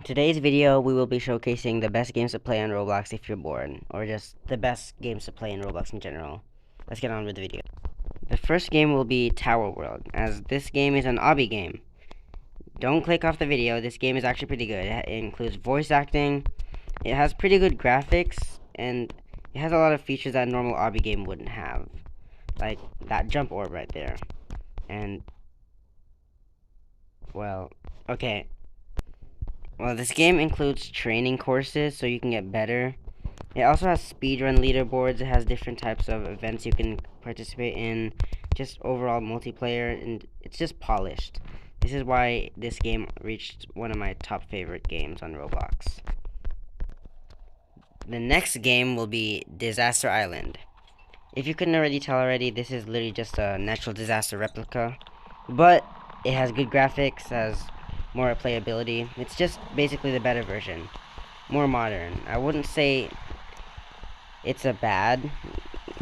Today's video, we will be showcasing the best games to play on Roblox if you're bored, or just the best games to play in Roblox in general. Let's get on with the video. The first game will be Tower World, as this game is an obby game. Don't click off the video, this game is actually pretty good. It includes voice acting, it has pretty good graphics, and it has a lot of features that a normal obby game wouldn't have. Like that jump orb right there. And, well, okay. Well, this game includes training courses so you can get better. It also has speedrun leaderboards. It has different types of events you can participate in. Just overall multiplayer, and it's just polished. This is why this game reached one of my top favorite games on Roblox. The next game will be Disaster Island. If you couldn't already tell already, this is literally just a natural disaster replica. But it has good graphics, has more replayability. It's just basically the better version. More modern. I wouldn't say it's a bad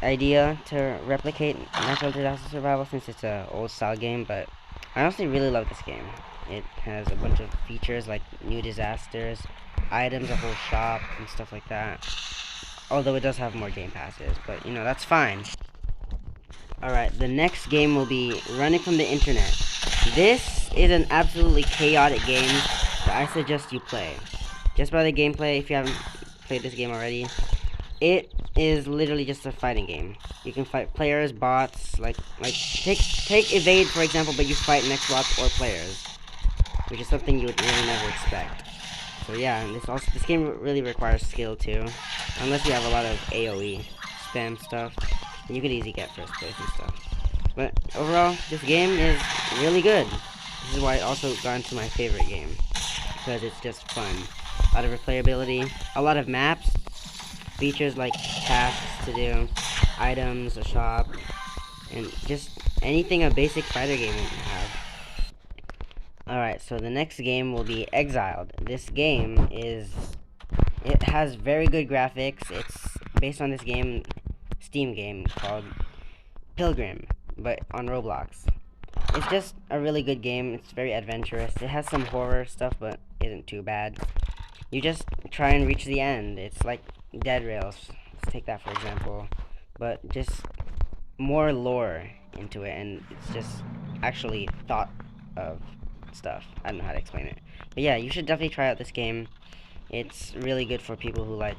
idea to replicate natural disaster survival since it's a old style game, but I honestly really love this game. It has a bunch of features like new disasters, items, a whole shop, and stuff like that. Although it does have more game passes, but you know, that's fine. Alright, the next game will be Running from the Internet. This is an absolutely chaotic game that I suggest you play. Just by the gameplay, if you haven't played this game already, it is literally just a fighting game. You can fight players, bots, like take evade for example, but you fight next bots or players, which is something you would really never expect. So yeah, this game really requires skill too, unless you have a lot of AOE spam stuff. You could easily get first place and stuff. But overall, this game is really good. This is why it also got into my favorite game, because it's just fun. A lot of replayability, a lot of maps, features like tasks to do, items, a shop, and just anything a basic fighter game would have. Alright, so the next game will be Exiled. This game it has very good graphics. It's based on this Steam game called Pilgrim, but on Roblox. It's just a really good game. It's very adventurous. It has some horror stuff, but isn't too bad. You just try and reach the end. It's like Dead Rails. Let's take that for example. But just more lore into it, and it's just actually thought of stuff. I don't know how to explain it. But yeah, you should definitely try out this game. It's really good for people who like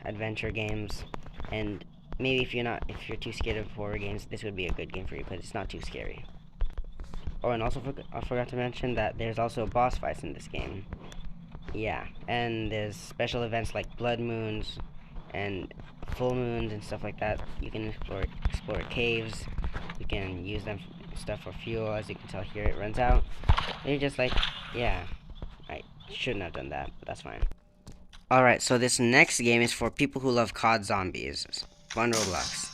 adventure games, and maybe if you're too scared of horror games, this would be a good game for you because it's not too scary. Oh, and also I forgot to mention that there's also boss fights in this game. Yeah, and there's special events like blood moons and full moons and stuff like that. You can explore caves. You can use them stuff for fuel. As you can tell here, it runs out. And you're just like, yeah, I shouldn't have done that, but that's fine. Alright, so this next game is for people who love COD Zombies on Roblox.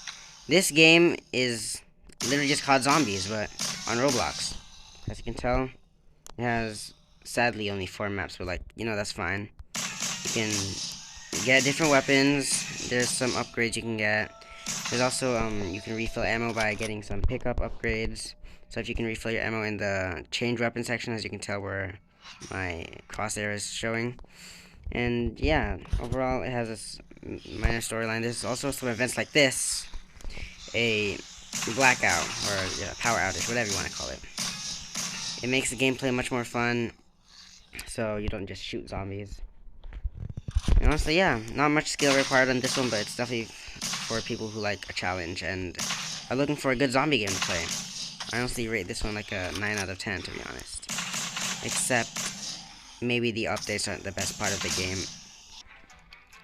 This game is literally just COD Zombies, but on Roblox. As you can tell, it has sadly only 4 maps, but like, you know, that's fine. You can get different weapons. There's some upgrades you can get. There's also you can refill ammo by getting some pickup upgrades. So if you can refill your ammo in the change weapon section, as you can tell where my crosshair is showing. And yeah, overall it has this minor storyline. There's also some events like this, a blackout or power outage, whatever you want to call it. It makes the gameplay much more fun, so you don't just shoot zombies. And honestly, yeah, not much skill required on this one, but it's definitely for people who like a challenge and are looking for a good zombie game to play. I honestly rate this one like a 9 out of 10, to be honest. Except maybe the updates aren't the best part of the game.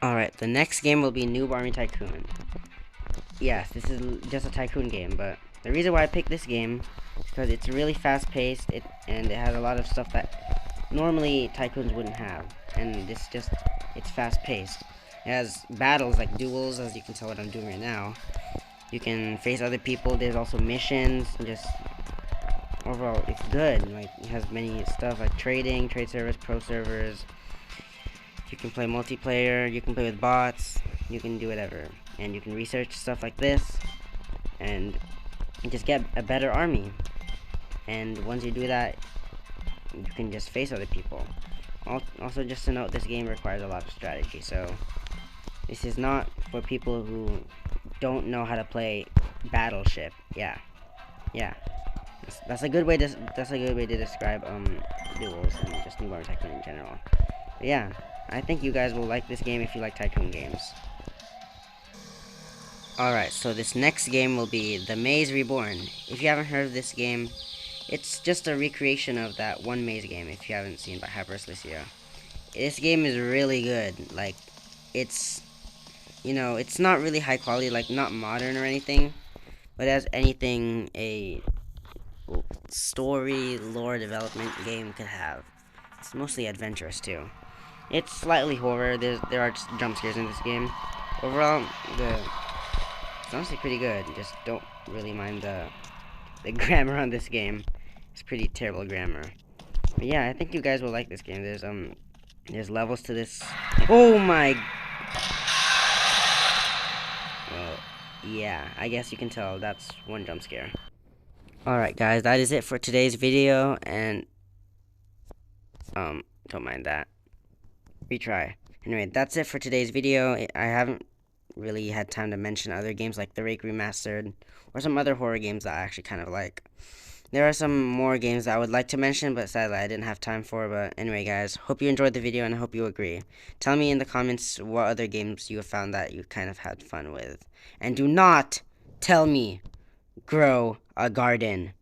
Alright, the next game will be Noob Army Tycoon. Yes, this is just a tycoon game, but the reason why I picked this game is because it's really fast-paced, and it has a lot of stuff that normally tycoons wouldn't have. And it's fast-paced. It has battles like duels, as you can tell what I'm doing right now. You can face other people. There's also missions, and just overall, it's good. Like, it has many stuff like trading, trade servers, pro servers. You can play multiplayer, you can play with bots, you can do whatever. And you can research stuff like this, and just get a better army. And once you do that, you can just face other people. Also, just to note, this game requires a lot of strategy, so this is not for people who don't know how to play Battleship. Yeah, yeah. That's a good way to describe duels and just New Modern Tycoon in general. But yeah, I think you guys will like this game if you like Tycoon games. Alright, so this next game will be The Maze Reborn. If you haven't heard of this game, it's just a recreation of that one Maze game, if you haven't seen, by Hyper Licia. This game is really good. Like, it's, it's not really high quality, like, not modern or anything, but as anything a story, lore development game could have. It's mostly adventurous, too. It's slightly horror. There are jump scares in this game. Overall, it's honestly pretty good. Just don't really mind the grammar on this game. It's pretty terrible grammar. But yeah, I think you guys will like this game. There's levels to this. Oh my. Well, yeah, I guess you can tell that's one jump scare. Alright guys, that is it for today's video, and don't mind that. Retry. Anyway, that's it for today's video. I haven't really had time to mention other games like The Rake Remastered, or some other horror games that I actually kind of like. There are some more games that I would like to mention, but sadly I didn't have time for. But anyway guys, hope you enjoyed the video, and I hope you agree. Tell me in the comments what other games you have found that you kind of had fun with. And do not tell me grow a garden.